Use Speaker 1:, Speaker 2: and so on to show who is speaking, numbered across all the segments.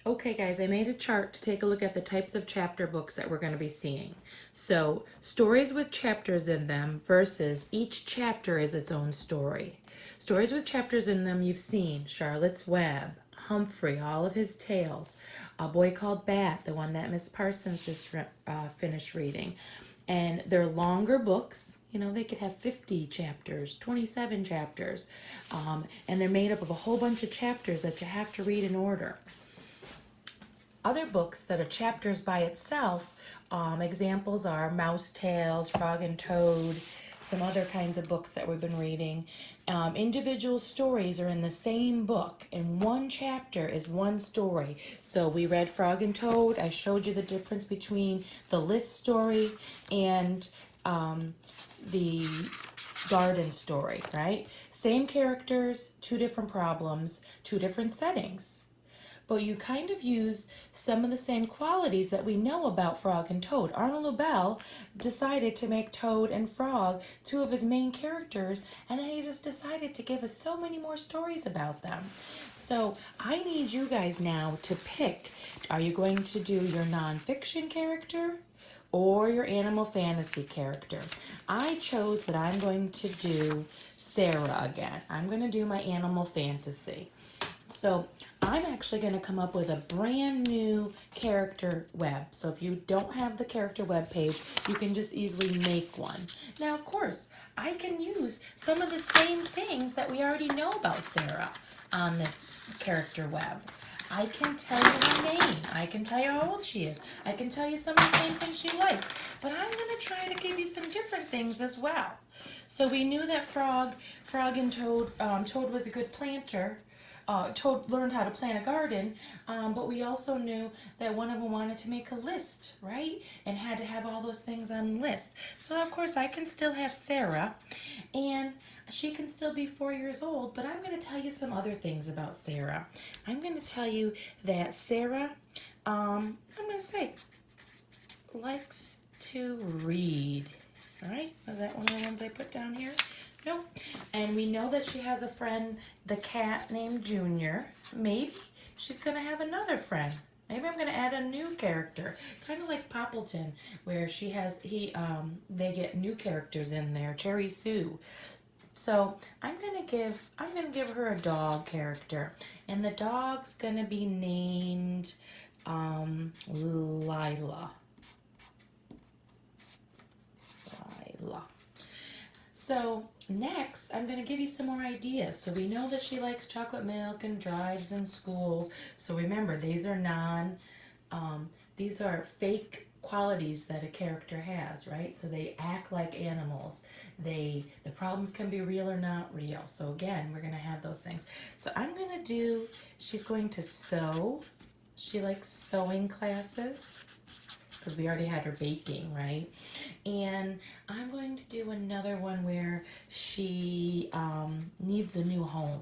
Speaker 1: Okay, guys, I made a chart to take a look at the types of chapter books that we're going to be seeing. So, stories with chapters in them versus each chapter is its own story. Stories with chapters in them you've seen: Charlotte's Web, Humphrey, All of His Tales, A Boy Called Bat, the one that Miss Parsons just finished reading. And they're longer books. You know, they could have 50 chapters, 27 chapters, and they're made up of a whole bunch of chapters that you have to read in order. Other books that are chapters by itself, examples are Mouse Tales, Frog and Toad, some other kinds of books that we've been reading. Individual stories are in the same book, and one chapter is one story. So we read Frog and Toad. I showed you the difference between the list story and the garden story, right? Same characters, two different problems, two different settings. But you kind of use some of the same qualities that we know about Frog and Toad. Arnold Lobel decided to make Toad and Frog two of his main characters, and then he just decided to give us so many more stories about them. So I need you guys now to pick. Are you going to do your nonfiction character or your animal fantasy character? I chose that I'm going to do Sarah again. I'm going to do my animal fantasy. So I'm actually going to come up with a brand new character web. So if you don't have the character web page, you can just easily make one. Now, of course, I can use some of the same things that we already know about Sarah on this character web. I can tell you her name. I can tell you how old she is. I can tell you some of the same things she likes. But I'm going to try to give you some different things as well. So we knew that Frog and Toad, Toad was a good planter. Toad learned how to plant a garden, but we also knew that one of them wanted to make a list, right? And had to have all those things on the list. So of course I can still have Sarah, and she can still be 4 years old, but I'm going to tell you some other things about Sarah. I'm going to tell you that Sarah, I'm going to say, likes to read. All right, is that one of the ones I put down here? Nope. And we know that she has a friend, the cat named Junior. Maybe she's going to have another friend. Maybe I'm going to add a new character, kind of like Poppleton, where they get new characters in there. Cherry Sue. So I'm gonna give her a dog character, and the dog's gonna be named Lila. Lila. So next, I'm going to give you some more ideas. So we know that she likes chocolate milk and drives in schools. So remember, these are fake qualities that a character has, right? So they act like animals. The problems can be real or not real. So again, we're going to have those things. So I'm going to do, she's going to sew. She likes sewing classes, because we already had her baking, right? And I'm going to do another one where she needs a new home.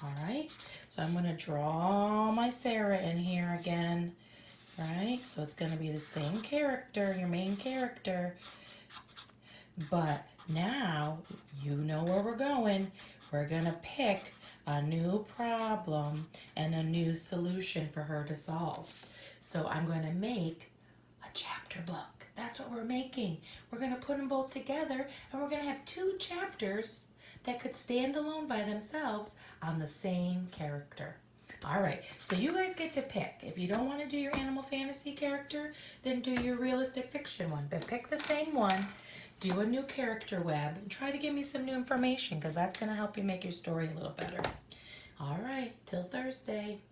Speaker 1: All right, so I'm going to draw my Sarah in here again, right? So it's going to be the same character, your main character, but now you know where we're going. We're going to pick a new problem and a new solution for her to solve. So I'm going to make a chapter book. That's what we're making. We're going to put them both together, and we're going to have two chapters that could stand alone by themselves on the same character. All right, so you guys get to pick. If you don't want to do your animal fantasy character, then do your realistic fiction one. But pick the same one, do a new character web, and try to give me some new information, because that's going to help you make your story a little better. All right, till Thursday.